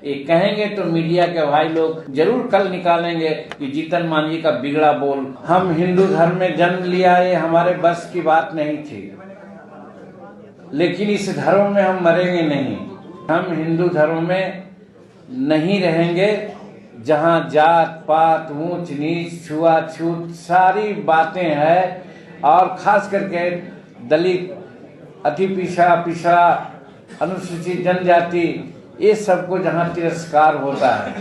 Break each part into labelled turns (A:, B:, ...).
A: ये कहेंगे तो मीडिया के भाई लोग जरूर कल निकालेंगे कि जीतन मांझी का बिगड़ा बोल। हम हिंदू धर्म में जन्म लिया, ये हमारे बस की बात नहीं थी, लेकिन इस धर्म में हम मरेंगे नहीं। हम हिंदू धर्म में नहीं रहेंगे जहां जात पात ऊंच नीच छुआछूत सारी बातें हैं, और खास करके दलित अति पिछड़ा अनुसूचित जनजाति ये सबको जहां तिरस्कार होता है।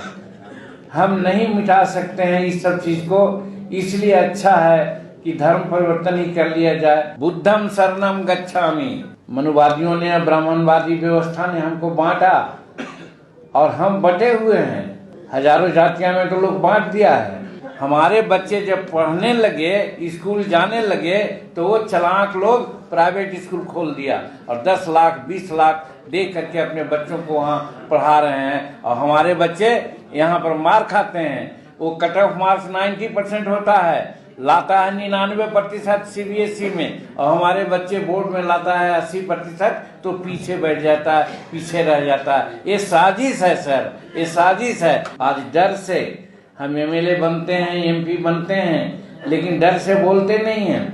A: हम नहीं मिटा सकते हैं इस सब चीज को, इसलिए अच्छा है कि धर्म परिवर्तन ही कर लिया जाए। बुद्धम शरणम गच्छामि। मनुवादियों ने, ब्राह्मणवादी व्यवस्था ने हमको बांटा और हम बटे हुए हैं। हजारों जातियां में तो लोग बांट दिया है। हमारे बच्चे जब पढ़ने लगे, स्कूल जाने लगे, तो वो चालाक लोग प्राइवेट स्कूल खोल दिया और 10 लाख 20 लाख दे करके अपने बच्चों को वहाँ पढ़ा रहे हैं। और हमारे बच्चे यहाँ पर मार खाते हैं। वो कट ऑफ मार्क्स 90% होता है, लाता है 99% CBSE में, और हमारे बच्चे बोर्ड में लाता है 80%, तो पीछे बैठ जाता है, पीछे रह जाता है। ये साजिश है सर, ये साजिश है। आज डर से हम MLA बनते हैं, MP बनते हैं, लेकिन डर से बोलते नहीं हैं।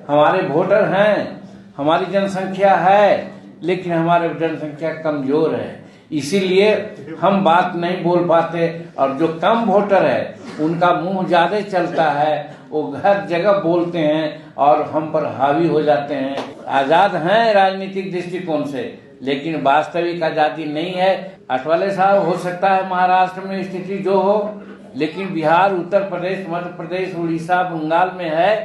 A: हमारे वोटर हैं, हमारी जनसंख्या है, लेकिन हमारे जनसंख्या कमजोर है, इसीलिए हम बात नहीं बोल पाते। और जो कम वोटर है उनका मुंह ज्यादा चलता है, वो हर जगह बोलते हैं और हम पर हावी हो जाते हैं। आजाद हैं राजनीतिक दृष्टिकोण से, लेकिन वास्तविक आजादी नहीं है। अठवाले साहब, हो सकता है महाराष्ट्र में स्थिति जो हो, लेकिन बिहार, उत्तर प्रदेश, मध्य प्रदेश, उड़ीसा, बंगाल में है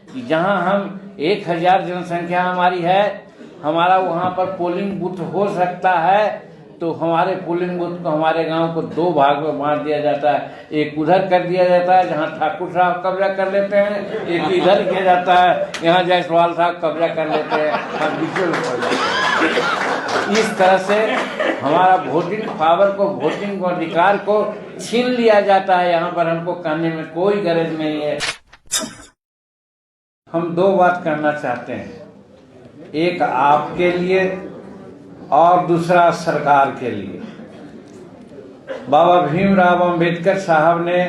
A: कि जहां हम 1000 जनसंख्या हमारी है, हमारा वहां पर पोलिंग बूथ हो सकता है, तो हमारे पोलिंग बूथ को, हमारे गांव को 2 भाग में बांट दिया जाता है। एक उधर कर दिया जाता है जहां ठाकुर साहब कब्जा कर लेते हैं, एक इधर किया जाता है यहाँ जायसवाल साहब कब्जा कर लेते हैं, हम बीच में पड़ जाते हैं। इस तरह से हमारा वोटिंग पावर को, वोटिंग अधिकार को छीन लिया जाता है। यहाँ पर हमको कहने में कोई गरज नहीं है। हम 2 बात करना चाहते हैं, एक आपके लिए और दूसरा सरकार के लिए। बाबा भीमराव अंबेडकर साहब ने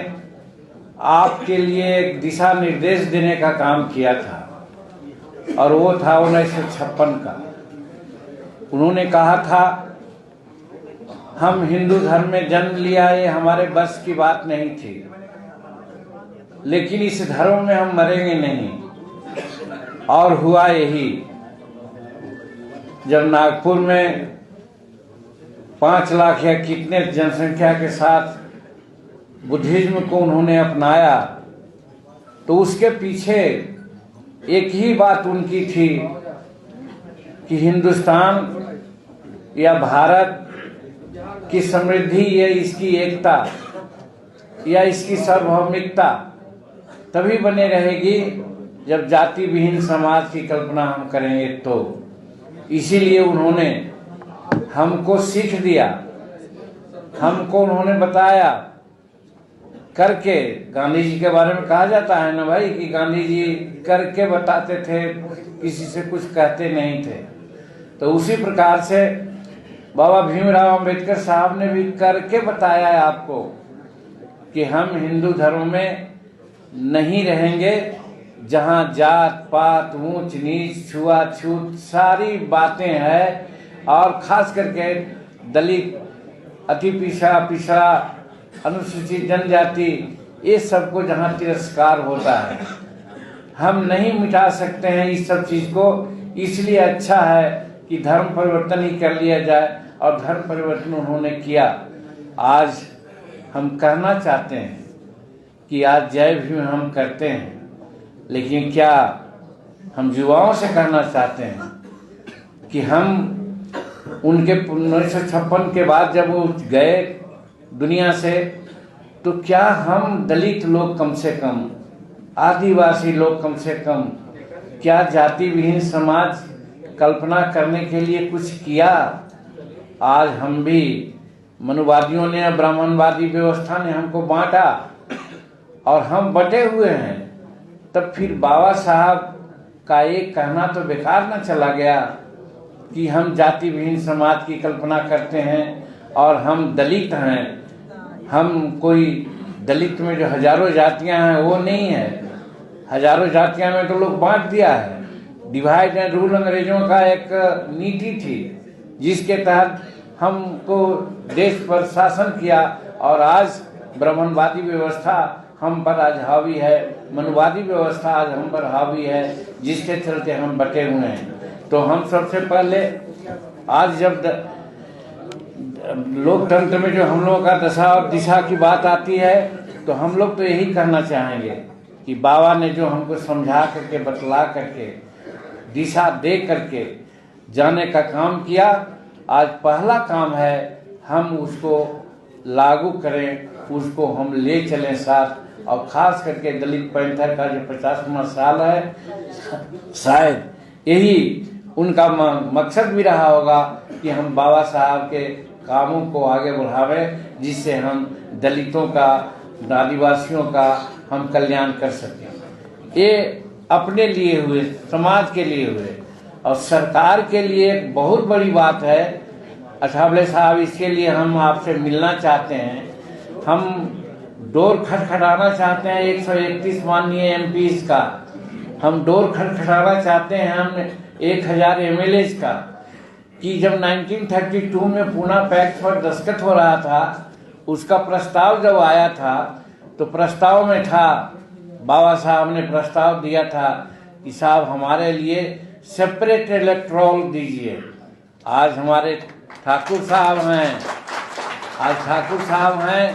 A: आपके लिए एक दिशा निर्देश देने का काम किया था, और वो था 1956 का। उन्होंने कहा था, हम हिंदू धर्म में जन्म लिया, ये हमारे बस की बात नहीं थी, लेकिन इस धर्म में हम मरेंगे नहीं। और हुआ यही। जब नागपुर में 5 लाख या कितने जनसंख्या के साथ बुद्धिज्म को उन्होंने अपनाया, तो उसके पीछे एक ही बात उनकी थी कि हिंदुस्तान या भारत की समृद्धि, या इसकी एकता, या इसकी सार्वभौमिकता तभी बने रहेगी जब जाति विहीन समाज की कल्पना हम करेंगे। तो इसीलिए उन्होंने हमको सीख दिया, हमको उन्होंने बताया करके। गांधी जी के बारे में कहा जाता है ना भाई, कि गांधी जी करके बताते थे, किसी से कुछ कहते नहीं थे। तो उसी प्रकार से बाबा भीमराव अंबेडकर साहब ने भी करके बताया है आपको कि हम हिंदू धर्म में नहीं रहेंगे जहां जात पात ऊंच नीच छुआछूत सारी बातें हैं, और खास करके दलित अति पिछड़ा अनुसूचित जनजाति ये सबको जहां तिरस्कार होता है। हम नहीं मिटा सकते हैं इस सब चीज को, इसलिए अच्छा है कि धर्म परिवर्तन ही कर लिया जाए, और धर्म परिवर्तन उन्होंने किया। आज हम कहना चाहते हैं कि आज जय भीम हम करते हैं, लेकिन क्या हम युवाओं से कहना चाहते हैं कि हम उनके 1956 के बाद जब वो गए दुनिया से, तो क्या हम दलित लोग कम से कम, आदिवासी लोग कम से कम, क्या जाति विहीन समाज कल्पना करने के लिए कुछ किया? आज हम भी, मनुवादियों ने, ब्राह्मणवादी व्यवस्था ने हमको बांटा और हम बटे हुए हैं। तब फिर बाबा साहब का एक कहना तो बेकार न चला गया कि हम जाति विहीन समाज की कल्पना करते हैं और हम दलित हैं। हम कोई दलित में जो हजारों जातियां हैं वो नहीं है। हजारों जातियां में तो लोग बांट दिया है। डिवाइड एंड रूल अंग्रेजों का एक नीति थी जिसके तहत हमको देश पर शासन किया, और आज ब्राह्मणवादी व्यवस्था हम पर आज हावी है, मनुवादी व्यवस्था आज हम पर हावी है, जिसके चलते हम बटे हुए हैं। तो हम सबसे पहले आज जब लोकतंत्र में जो हम लोगों का दशा और दिशा की बात आती है, तो हम लोग तो यही कहना चाहेंगे कि बाबा ने जो हमको समझा करके, बतला करके, दिशा दे करके जाने का काम किया, आज पहला काम है हम उसको लागू करें, उसको हम ले चलें साथ। और खास करके दलित पैंथर का जो 50वां साल है, शायद यही उनका मकसद भी रहा होगा कि हम बाबा साहब के कामों को आगे बढ़ावें, जिससे हम दलितों का, आदिवासियों का हम कल्याण कर सकें। ये अपने लिए हुए, समाज के लिए हुए, और सरकार के लिए एक बहुत बड़ी बात है। अठावले साहब, इसके लिए हम आपसे मिलना चाहते हैं। हम डोर खटखटाना चाहते हैं 131 माननीय एमपीज का। हम डोर खटखटाना चाहते हैं हम 1000 एमएलएज का, कि जब 1932 में पूना पैक्ट पर दस्तखत हो रहा था, उसका प्रस्ताव जब आया था, तो प्रस्ताव में था, बाबा साहब ने प्रस्ताव दिया था कि साहब हमारे लिए सेपरेट इलेक्टोरल दीजिए। आज हमारे ठाकुर साहब हैं,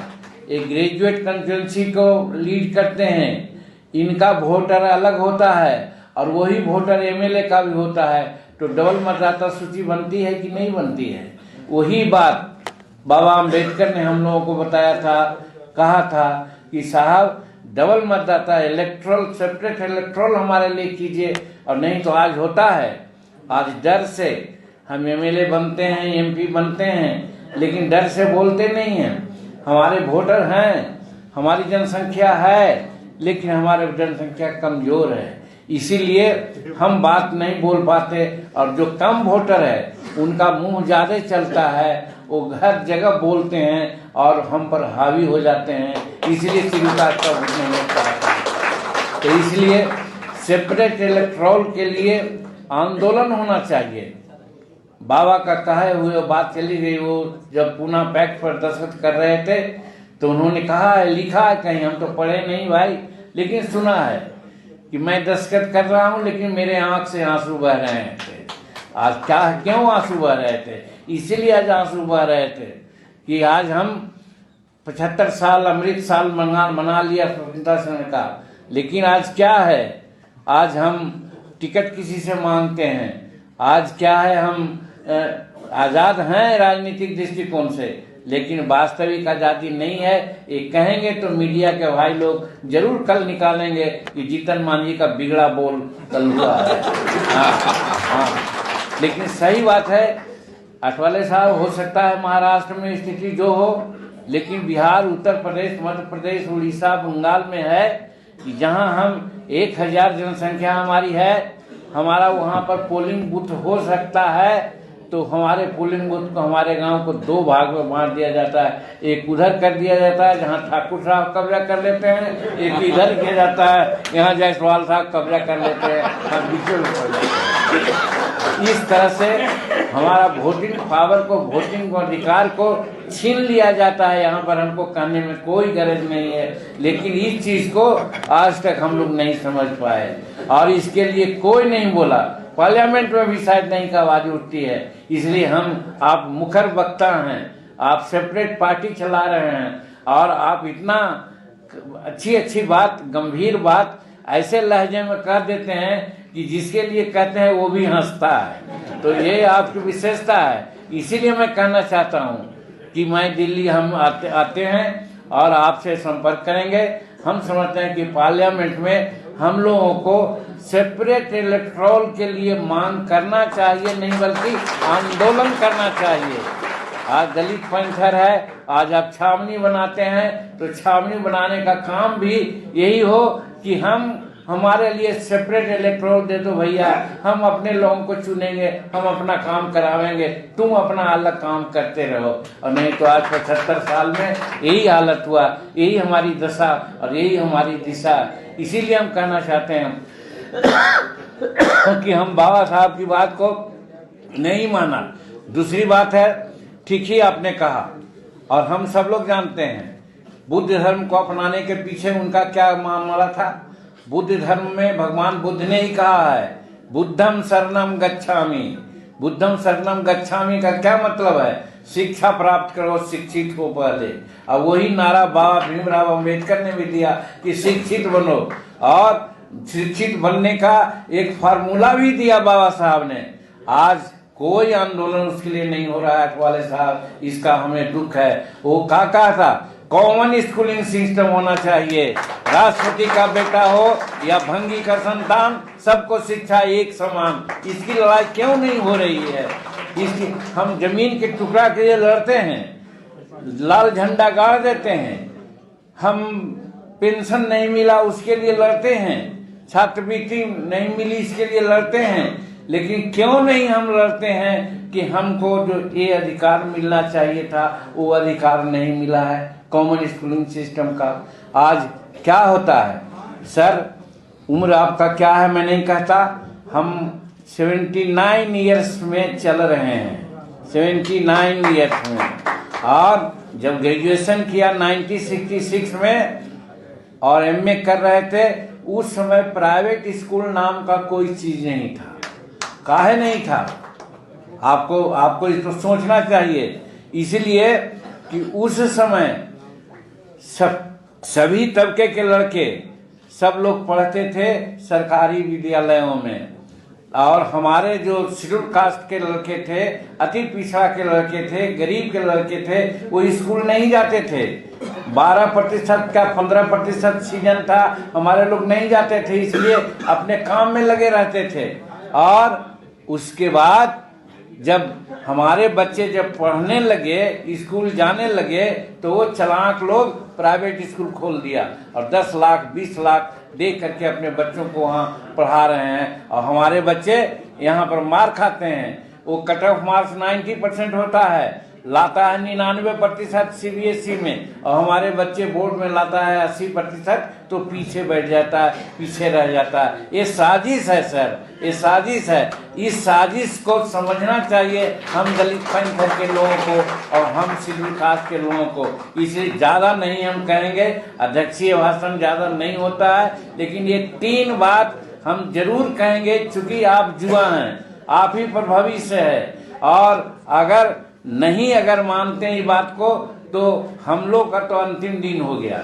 A: एक ग्रेजुएट कंस्टिट्यूंसी को लीड करते हैं। इनका वोटर अलग होता है और वही वोटर एमएलए का भी होता है, तो डबल मतदाता सूची बनती है कि नहीं बनती है? वही बात बाबा अम्बेडकर ने हम लोगों को बताया था, कहा था कि साहब डबल मतदाता इलेक्ट्रल, सेपरेट इलेक्ट्रल हमारे लिए कीजिए। और नहीं तो आज होता है, आज डर से हम एमएलए बनते हैं, एमपी बनते हैं, लेकिन डर से बोलते नहीं हैं। हमारे वोटर हैं, हमारी जनसंख्या है, लेकिन हमारे जनसंख्या कमजोर है, इसीलिए हम बात नहीं बोल पाते। और जो कम वोटर है उनका मुंह ज्यादा चलता है, वो हर जगह बोलते हैं और हम पर हावी हो जाते हैं, इसलिए स्वीकार नहीं चाहते। तो इसलिए सेपरेट इलेक्टोरल के लिए आंदोलन होना चाहिए। बाबा का कहे हुए बात चली गई। वो जब पूना पैक्ट पर दस्तखत कर रहे थे, तो उन्होंने कहा है, लिखा है कहीं, हम तो पढ़े नहीं भाई, लेकिन सुना है कि मैं दस्तखत कर रहा हूं, लेकिन मेरे आंख से आंसू बह रहे थे। आज क्या, क्यों आंसू बह रहे थे? इसीलिए आज आंसू बह रहे थे कि आज हम 75 साल अमृत साल मना लिया स्वतंत्रता संघ का, लेकिन आज क्या है? आज हम टिकट किसी से मांगते हैं। आज क्या है, हम आजाद हैं राजनीतिक दृष्टिकोण से, लेकिन वास्तविक आजादी नहीं है। ये कहेंगे तो मीडिया के भाई लोग जरूर कल निकालेंगे कि जीतन मांझी का बिगड़ा बोल कल हुआ है। हाँ, लेकिन सही बात है, अठवाले साहब, हो सकता है महाराष्ट्र में स्थिति जो हो, लेकिन बिहार, उत्तर प्रदेश, मध्य प्रदेश, उड़ीसा, बंगाल में है कि जहां हम 1000 जनसंख्या हमारी है, हमारा वहां पर पोलिंग बूथ हो सकता है, तो हमारे पोलिंग बूथ को, हमारे गांव को 2 भाग में बांट दिया जाता है। एक उधर कर दिया जाता है जहां ठाकुर साहब कब्जा कर लेते हैं, एक इधर किया जाता है यहाँ जायसवाल साहब कब्जा कर लेते हैं, हम बीचों में पड़ जाते हैं। इस तरह से हमारा वोटिंग पावर को, वोटिंग अधिकार को छीन लिया जाता है। यहाँ पर हमको कहने में कोई गरज नहीं है, लेकिन इस चीज को आज तक हम लोग नहीं समझ पाए, और इसके लिए कोई नहीं बोला। पार्लियामेंट में भी शायद नहीं का आवाज उठती है। इसलिए हम, आप मुखर वक्ता हैं, आप सेपरेट पार्टी चला रहे हैं, और आप इतना अच्छी बात, गंभीर बात ऐसे लहजे में कर देते हैं कि जिसके लिए कहते हैं वो भी हंसता है। तो ये आपकी विशेषता है। इसीलिए मैं कहना चाहता हूँ कि मैं दिल्ली, हम आते हैं और आपसे संपर्क करेंगे। हम समझते हैं कि पार्लियामेंट में हम लोगों को सेपरेट इलेक्टोरल के लिए मांग करना चाहिए, नहीं बल्कि आंदोलन करना चाहिए। आज दलित पंथर है, आज आप छावनी बनाते हैं, तो छावनी बनाने का काम भी यही हो कि हम हमारे लिए सेपरेट इलेक्टोरल दे दो भैया, हम अपने लोगों को चुनेंगे, हम अपना काम करावेंगे, तुम अपना अलग काम करते रहो। और नहीं तो आज 75 साल में यही हालत हुआ, यही हमारी दशा और यही हमारी दिशा। इसीलिए हम कहना चाहते हैं कि हम बाबा साहब की बात को नहीं माना। दूसरी बात है, ठीक ही आपने कहा और हम सब लोग जानते हैं बुद्ध धर्म को अपनाने के पीछे उनका क्या मामला था। बुद्ध धर्म में भगवान बुद्ध ने ही कहा है बुद्धम शरणम गच्छामि। बुद्धम शरणम गच्छामि का क्या मतलब है? शिक्षा प्राप्त करो, शिक्षित हो पहले। और वही नारा बाबा भीमराव अम्बेडकर ने भी दिया कि शिक्षित बनो, और शिक्षित बनने का एक फार्मूला भी दिया बाबा साहब ने। आज कोई आंदोलन उसके लिए नहीं हो रहा है अठवाले साहब, इसका हमें दुख है। वो कहा था कॉमन स्कूलिंग सिस्टम होना चाहिए, राष्ट्रपति का बेटा हो या भंगी का संतान, सबको शिक्षा एक समान। इसकी लड़ाई क्यों नहीं हो रही है? इसकी हम जमीन के टुकड़ा के लिए लड़ते हैं, लाल झंडा गाड़ देते हैं, हम पेंशन नहीं मिला उसके लिए लड़ते हैं, छात्रवृत्ति नहीं मिली इसके लिए लड़ते हैं, लेकिन क्यों नहीं हम लड़ते हैं कि हमको जो ये अधिकार मिलना चाहिए था वो अधिकार नहीं मिला है कॉमन स्कूलिंग सिस्टम का। आज क्या होता है सर, उम्र आपका क्या है मैं नहीं कहता, हम 79 ईयर्स में चल रहे हैं, 79 ईयर्स में। और जब ग्रेजुएशन किया 1966 में और एमए कर रहे थे, उस समय प्राइवेट स्कूल नाम का कोई चीज नहीं था। काहे नहीं था? आपको इसको सोचना चाहिए। इसलिए कि उस समय सभी तबके के लड़के सब लोग पढ़ते थे सरकारी विद्यालयों में, और हमारे जो शेड्यूल कास्ट के लड़के थे, अति पिछड़ा के लड़के थे, गरीब के लड़के थे, वो स्कूल नहीं जाते थे। 12% का 15% सीजन था, हमारे लोग नहीं जाते थे, इसलिए अपने काम में लगे रहते थे। और उसके बाद जब हमारे बच्चे जब पढ़ने लगे, स्कूल जाने लगे, तो वो चालाक लोग प्राइवेट स्कूल खोल दिया और 10 लाख 20 लाख दे करके अपने बच्चों को वहाँ पढ़ा रहे हैं। और हमारे बच्चे यहाँ पर मार खाते हैं। वो कट ऑफ मार्क्स 90% होता है, लाता है 99% सीबीएसई में, और हमारे बच्चे बोर्ड में लाता है 80%, तो पीछे बैठ जाता है, पीछे रह जाता है। ये साजिश है सर, ये साजिश है। इस साजिश को समझना चाहिए हम दलित पंथ के लोगों को और हम शेड्यूल कास्ट के लोगों को। इसलिए ज़्यादा नहीं हम कहेंगे, अध्यक्षीय भाषण ज़्यादा नहीं होता है, लेकिन ये 3 बात हम जरूर कहेंगे, चूंकि आप युवा हैं, आप ही पर भविष्य है। और अगर मानते हैं ये बात को, तो हम लोग का तो अंतिम दिन हो गया।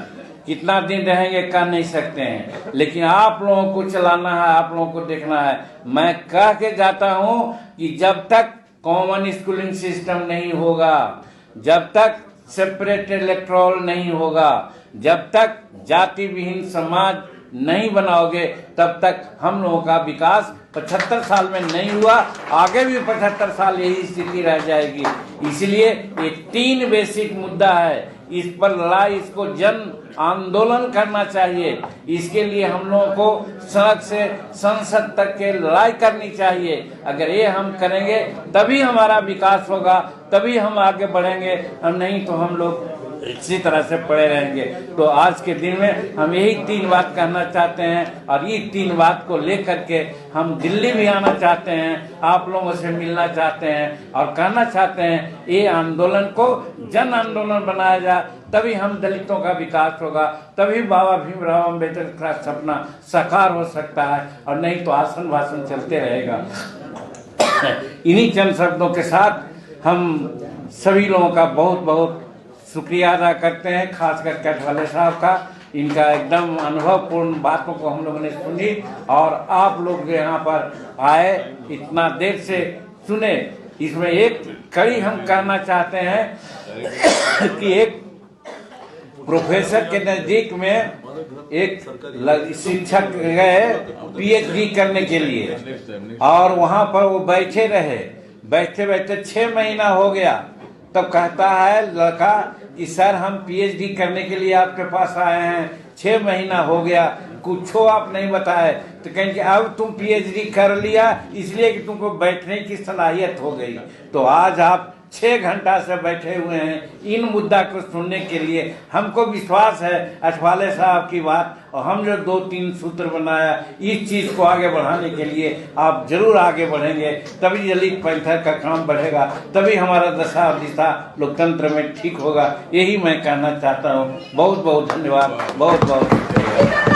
A: कितना दिन रहेंगे कह नहीं सकते हैं, लेकिन आप लोगों को चलाना है, आप लोगों को देखना है। मैं कह के जाता हूं कि जब तक कॉमन स्कूलिंग सिस्टम नहीं होगा, जब तक सेपरेट इलेक्टोरल नहीं होगा, जब तक जाति विहीन समाज नहीं बनाओगे, तब तक हम लोगों का विकास 75 साल में नहीं हुआ, आगे भी 75 साल यही स्थिति रह जाएगी। इसलिए ये 3 बेसिक मुद्दा है, इस पर लड़ाई, इसको जन आंदोलन करना चाहिए। इसके लिए हम लोगों को सड़क से संसद तक के लड़ाई करनी चाहिए। अगर ये हम करेंगे तभी हमारा विकास होगा, तभी हम आगे बढ़ेंगे, और नहीं तो हम लोग इसी तरह से पड़े रहेंगे। तो आज के दिन में हम यही 3 बात कहना चाहते हैं, और ये 3 बात को लेकर के हम दिल्ली भी आना चाहते हैं, आप लोगों से मिलना चाहते हैं, और कहना चाहते हैं ये आंदोलन को जन आंदोलन बनाया जाए, तभी हम दलितों का विकास होगा, तभी बाबा भीमराव अम्बेडकर का सपना साकार हो सकता है, और नहीं तो आसन भाषण चलते रहेगा। इन्हीं चंद शब्दों के साथ हम सभी लोगों का बहुत बहुत शुक्रिया अदा करते हैं, खास करके अठवाले साहब का। इनका एकदम अनुभवपूर्ण बातों को हम लोगों ने सुनी, और आप लोग जो यहाँ पर आए, इतना देर से सुने, इसमें एक कड़ी हम कहना चाहते हैं कि एक प्रोफेसर के नजदीक में एक शिक्षक गए पीएचडी करने के लिए, और वहाँ पर वो बैठे रहे, बैठते बैठते 6 महीना हो गया। तब कहता है लड़का कि सर हम पीएचडी करने के लिए आपके पास आए हैं, 6 महीना हो गया, कुछ आप नहीं बताए तो कहेंगे अब तुम पीएचडी कर लिया इसलिए कि तुमको बैठने की सलाहियत हो गई। तो आज आप 6 घंटा से बैठे हुए हैं इन मुद्दा को सुनने के लिए। हमको विश्वास है अठवाले साहब की बात, और हम जो 2-3 सूत्र बनाया इस चीज़ को आगे बढ़ाने के लिए आप जरूर आगे बढ़ेंगे, तभी दलित पैंथर का काम बढ़ेगा, तभी हमारा दशा और दिशा लोकतंत्र में ठीक होगा। यही मैं कहना चाहता हूँ। बहुत बहुत धन्यवाद, बहुत बहुत शुक्रिया।